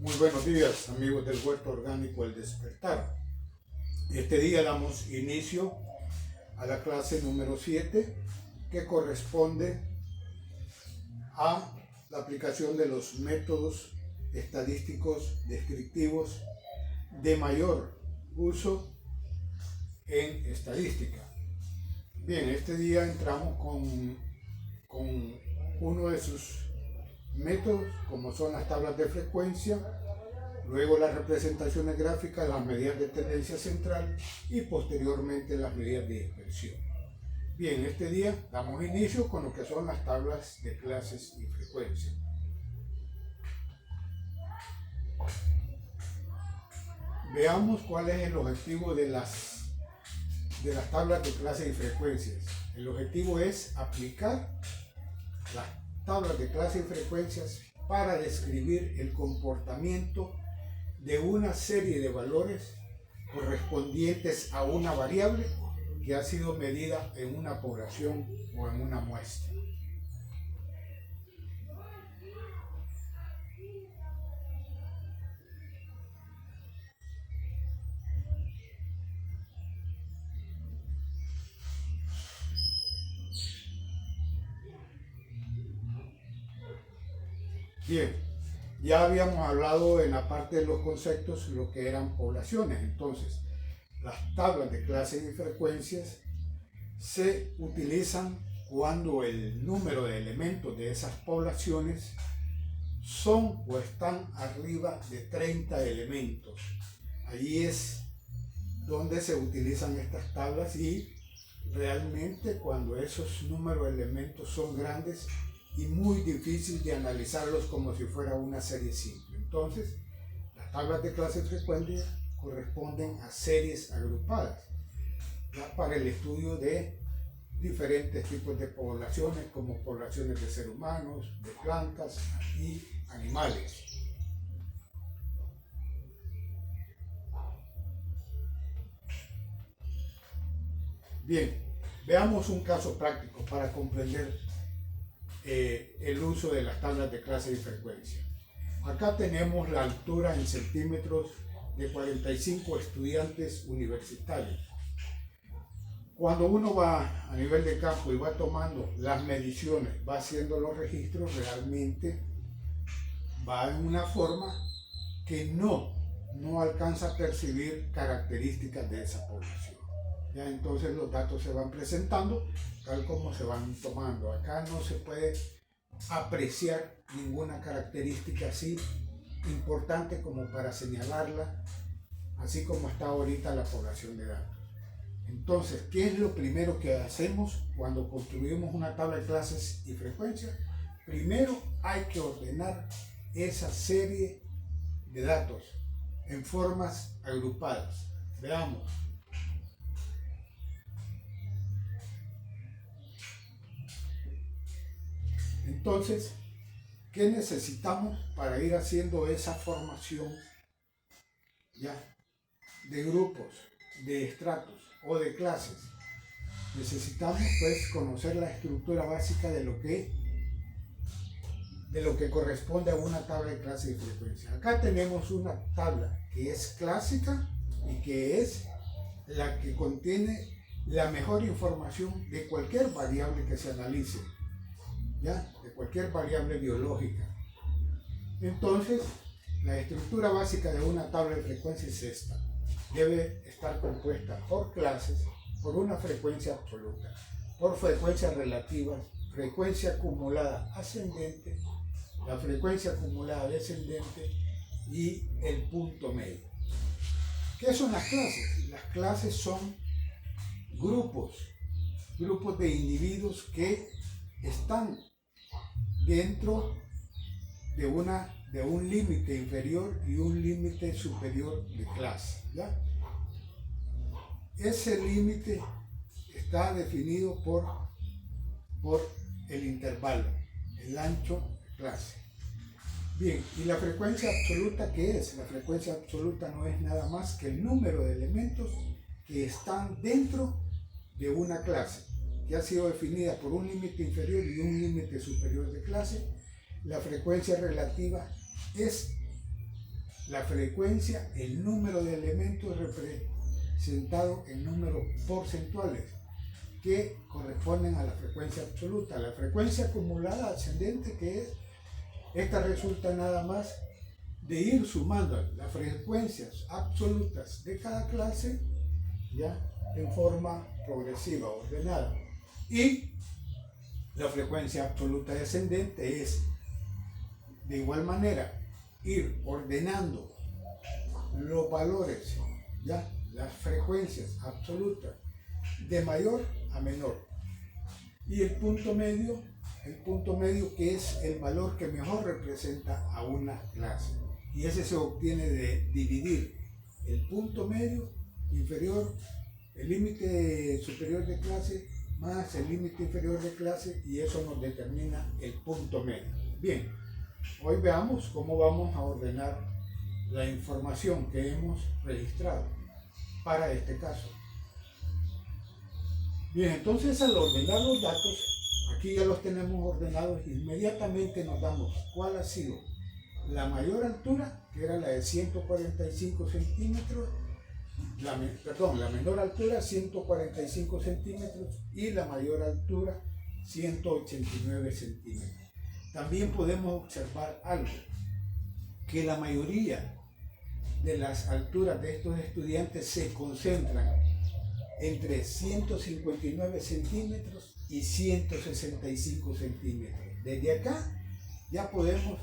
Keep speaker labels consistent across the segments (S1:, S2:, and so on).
S1: Muy buenos días, amigos del Huerto Orgánico El Despertar. Este día damos inicio a la clase número 7, que corresponde a la aplicación de los métodos estadísticos descriptivos de mayor uso en estadística. Bien, este día entramos con uno de sus métodos, como son las tablas de frecuencia, luego las representaciones gráficas, las medidas de tendencia central y posteriormente las medidas de dispersión. Bien, este día damos inicio con lo que son las tablas de clases y frecuencia. Veamos cuál es el objetivo de las tablas de clases y frecuencias. El objetivo es aplicar las tablas de clases y frecuencias para describir el comportamiento de una serie de valores correspondientes a una variable que ha sido medida en una población o en una muestra. Bien, ya habíamos hablado en la parte de los conceptos lo que eran poblaciones. Entonces, las tablas de clases y frecuencias se utilizan cuando el número de elementos de esas poblaciones son o están arriba de 30 elementos. Allí es donde se utilizan estas tablas, y realmente cuando esos números de elementos son grandes y muy difícil de analizarlos como si fuera una serie simple. Entonces, las tablas de clase y frecuencia corresponden a series agrupadas, ¿ya?, para el estudio de diferentes tipos de poblaciones, como poblaciones de seres humanos, de plantas y animales. Bien, veamos un caso práctico para comprender el uso de las tablas de clase y frecuencia. Acá tenemos la altura en centímetros de 45 estudiantes universitarios. Cuando uno va a nivel de campo y va tomando las mediciones, va haciendo los registros, realmente va en una forma que no alcanza a percibir características de esa población. Ya, entonces los datos se van presentando tal como se van tomando. Acá no se puede apreciar ninguna característica así importante como para señalarla, así como está ahorita la población de datos. Entonces, ¿qué es lo primero que hacemos cuando construimos una tabla de clases y frecuencias? Primero hay que ordenar esa serie de datos en formas agrupadas. Veamos. Entonces, ¿qué necesitamos para ir haciendo esa formación, ya, de grupos, de estratos o de clases? Necesitamos pues conocer la estructura básica de lo que corresponde a una tabla de clase y frecuencia. Acá tenemos una tabla que es clásica y que es la que contiene la mejor información de cualquier variable que se analice, ¿ya?, de cualquier variable biológica. Entonces, la estructura básica de una tabla de frecuencia es esta. Debe estar compuesta por clases, por una frecuencia absoluta, por frecuencias relativas, frecuencia acumulada ascendente, la frecuencia acumulada descendente y el punto medio. ¿Qué son las clases? Las clases son grupos de individuos que están dentro de un límite inferior y un límite superior de clase, ¿ya? Ese límite está definido por el intervalo, el ancho de clase. Bien, ¿y la frecuencia absoluta qué es? La frecuencia absoluta no es nada más que el número de elementos que están dentro de una clase, que ha sido definida por un límite inferior y un límite superior de clase. La frecuencia relativa es la frecuencia, el número de elementos representado en números porcentuales que corresponden a la frecuencia absoluta. La frecuencia acumulada ascendente, que es, esta resulta nada más de ir sumando las frecuencias absolutas de cada clase, ya en forma progresiva, ordenada. Y la frecuencia absoluta descendente es, de igual manera, ir ordenando los valores, ya las frecuencias absolutas de mayor a menor. Y el punto medio que es el valor que mejor representa a una clase. Y ese se obtiene de dividir el punto medio inferior, el límite superior de clase más el límite inferior de clase, y eso nos determina el punto medio. Bien, hoy veamos cómo vamos a ordenar la información que hemos registrado para este caso. Bien, entonces al ordenar los datos, aquí ya los tenemos ordenados, inmediatamente nos damos cuál ha sido la mayor altura, que era la de 145 centímetros, la menor altura 145 centímetros y la mayor altura 189 centímetros. También podemos observar algo, que la mayoría de las alturas de estos estudiantes se concentran entre 159 centímetros y 165 centímetros. Desde acá ya podemos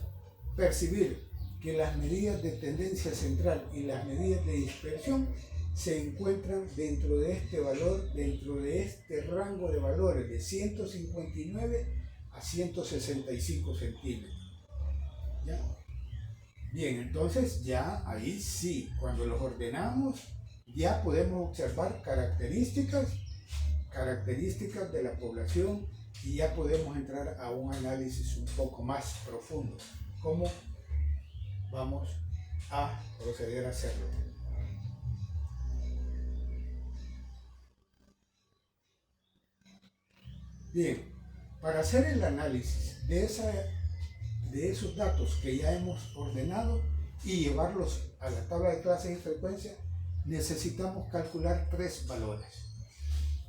S1: percibir que las medidas de tendencia central y las medidas de dispersión se encuentran dentro de este valor, dentro de este rango de valores de 159 a 165 centímetros. ¿Ya? Bien, entonces ya ahí sí, cuando los ordenamos, ya podemos observar características de la población, y ya podemos entrar a un análisis un poco más profundo. ¿Cómo vamos a proceder a hacerlo? Bien, para hacer el análisis de esos datos que ya hemos ordenado y llevarlos a la tabla de clases y frecuencia, necesitamos calcular tres valores.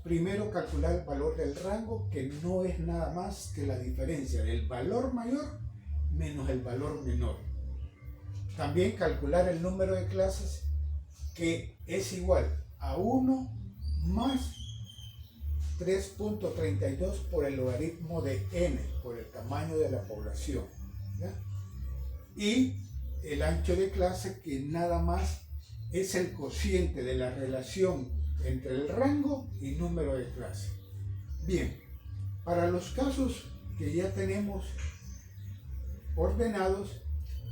S1: Primero, calcular el valor del rango, que no es nada más que la diferencia del valor mayor menos el valor menor. También calcular el número de clases, que es igual a 1 más 3.32 por el logaritmo de n, por el tamaño de la población, ¿ya? Y el ancho de clase, que nada más es el cociente de la relación entre el rango y número de clase. Bien, para los casos que ya tenemos ordenados,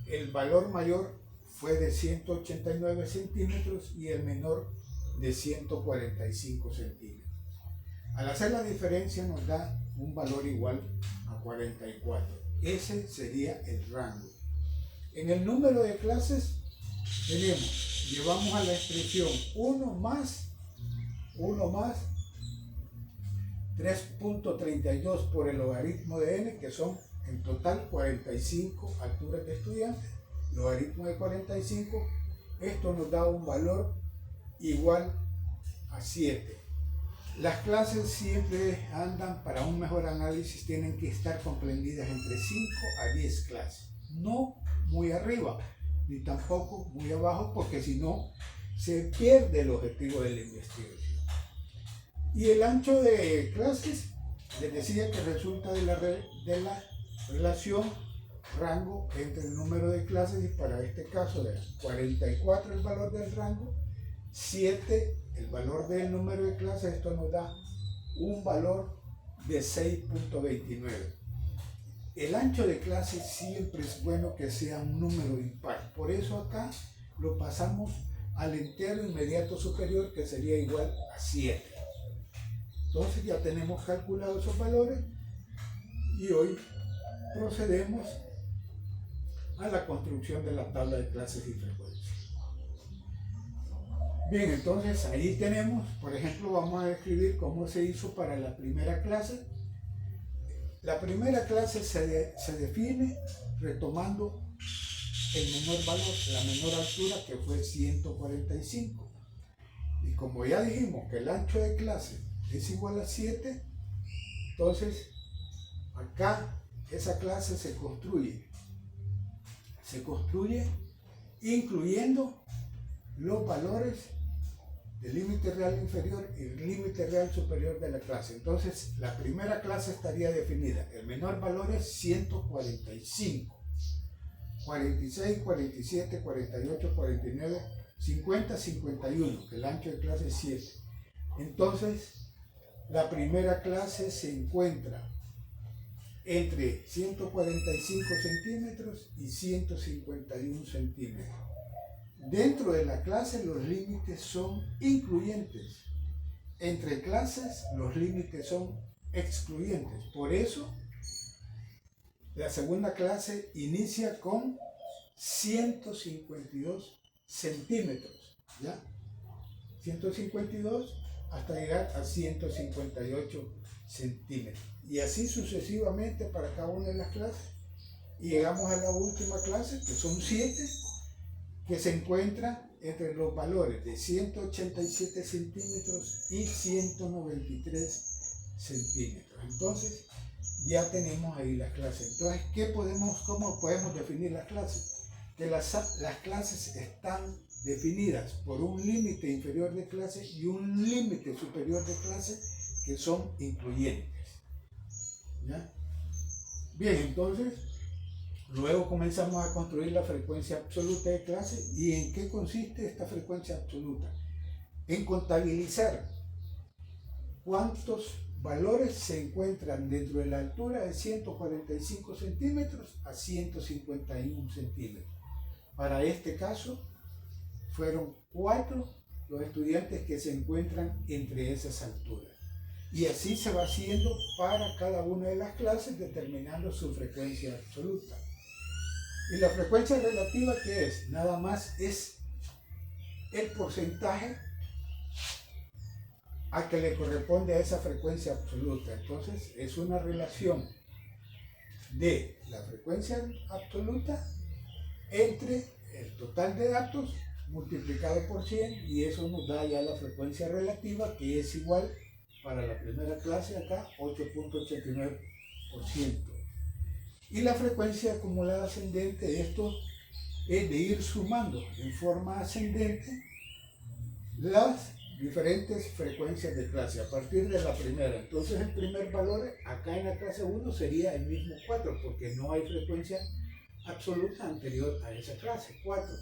S1: el valor mayor fue de 189 centímetros y el menor de 145 centímetros. Al hacer la diferencia nos da un valor igual a 44. Ese sería el rango. En el número de clases llevamos a la expresión 1 más 3.32 por el logaritmo de n, que son en total 45 alturas de estudiantes. Logaritmo de 45, esto nos da un valor igual a 7. Las clases siempre andan, para un mejor análisis, tienen que estar comprendidas entre 5 a 10 clases. No muy arriba, ni tampoco muy abajo, porque si no, se pierde el objetivo de la investigación. Y el ancho de clases, les decía que resulta de la relación rango entre el número de clases, y para este caso de 44 el valor del rango, 7 el valor del número de clases. Esto nos da un valor de 6.29. El ancho de clase siempre es bueno que sea un número impar, por eso acá lo pasamos al entero inmediato superior, que sería igual a 7. Entonces ya tenemos calculado esos valores y hoy procedemos a la construcción de la tabla de clases y frecuencias. Bien, entonces ahí tenemos, por ejemplo, vamos a describir cómo se hizo para la primera clase. La primera clase se define retomando el menor valor, la menor altura, que fue 145. Y como ya dijimos que el ancho de clase es igual a 7, entonces acá esa clase se construye incluyendo los valores del límite real inferior y el límite real superior de la clase. Entonces la primera clase estaría definida, el menor valor es 145, 46, 47, 48, 49, 50, 51, que el ancho de clase es 7. Entonces la primera clase se encuentra entre 145 centímetros y 151 centímetros. Dentro de la clase los límites son incluyentes. Entre clases los límites son excluyentes. Por eso la segunda clase inicia con 152 centímetros, ¿ya? 152 hasta llegar a 158 centímetros. Y así sucesivamente para cada una de las clases. Y llegamos a la última clase, que son 7, que se encuentra entre los valores de 187 centímetros y 193 centímetros. Entonces, ya tenemos ahí las clases. Entonces, ¿cómo podemos definir las clases? Que las clases están definidas por un límite inferior de clase y un límite superior de clase que son incluyentes. ¿Ya? Bien, entonces, luego comenzamos a construir la frecuencia absoluta de clase. ¿Y en qué consiste esta frecuencia absoluta? En contabilizar cuántos valores se encuentran dentro de la altura de 145 centímetros a 151 centímetros. Para este caso, fueron 4 los estudiantes que se encuentran entre esas alturas. Y así se va haciendo para cada una de las clases, determinando su frecuencia absoluta. ¿Y la frecuencia relativa qué es? Nada más es el porcentaje a que le corresponde a esa frecuencia absoluta. Entonces es una relación de la frecuencia absoluta entre el total de datos multiplicado por 100, y eso nos da ya la frecuencia relativa, que es igual para la primera clase acá 8.89%. Y la frecuencia acumulada ascendente, esto es de ir sumando en forma ascendente las diferentes frecuencias de clase a partir de la primera. Entonces el primer valor acá en la clase 1 sería el mismo 4, porque no hay frecuencia absoluta anterior a esa clase, 4.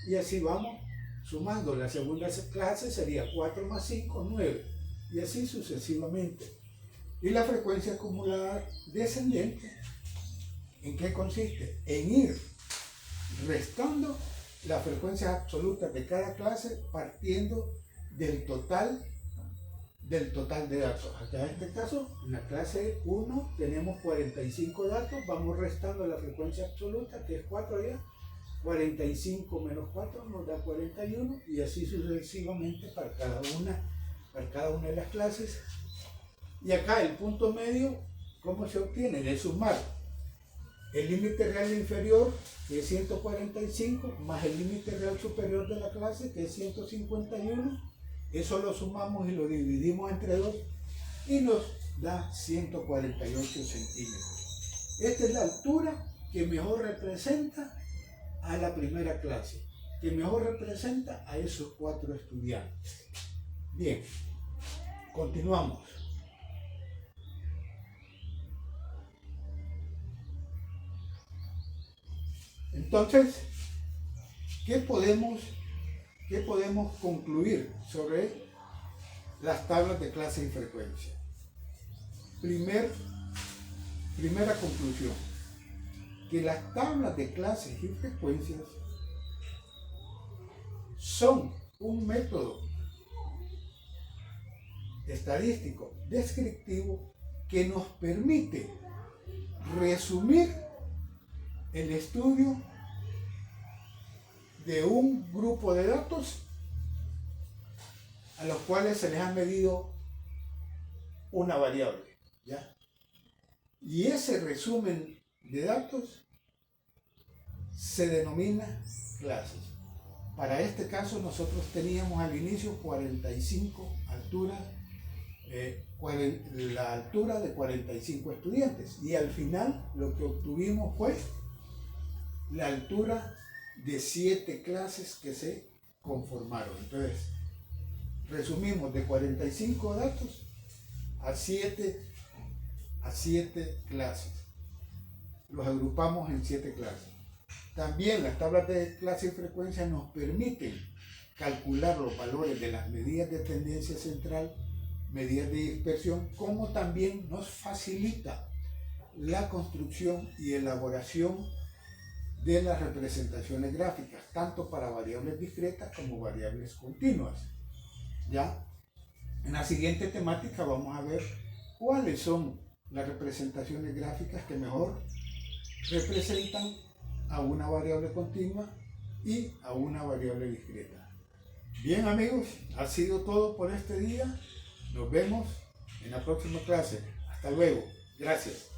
S1: Y así vamos sumando. La segunda clase sería 4 más 5, 9. Y así sucesivamente. Y la frecuencia acumulada descendente, ¿en qué consiste? En ir restando las frecuencias absolutas de cada clase partiendo del total de datos. Acá en este caso, en la clase 1 tenemos 45 datos, vamos restando la frecuencia absoluta, que es 4 ya. 45 menos 4 nos da 41, y así sucesivamente para cada una de las clases. Y acá el punto medio, ¿cómo se obtiene? De sumar el límite real inferior, que es 145, más el límite real superior de la clase, que es 151. Eso lo sumamos y lo dividimos entre 2 y nos da 148 centímetros. Esta es la altura que mejor representa a la primera clase, que mejor representa a esos 4 estudiantes. Bien, continuamos. Entonces, ¿qué podemos concluir sobre las tablas de clase y frecuencia? Primera conclusión, que las tablas de clases y frecuencias son un método estadístico descriptivo que nos permite resumir el estudio de un grupo de datos a los cuales se les ha medido una variable, ¿ya? Y ese resumen de datos se denomina clases. Para este caso nosotros teníamos al inicio 45 alturas, la altura de 45 estudiantes, y al final lo que obtuvimos fue la altura de 7 clases que se conformaron. Entonces resumimos de 45 datos a 7 clases, los agrupamos en 7 clases. También las tablas de clase y frecuencia nos permiten calcular los valores de las medidas de tendencia central, medidas de dispersión, como también nos facilita la construcción y elaboración de las representaciones gráficas, tanto para variables discretas como variables continuas. ¿Ya? En la siguiente temática vamos a ver cuáles son las representaciones gráficas que mejor representan a una variable continua y a una variable discreta. Bien, amigos, ha sido todo por este día. Nos vemos en la próxima clase. Hasta luego. Gracias.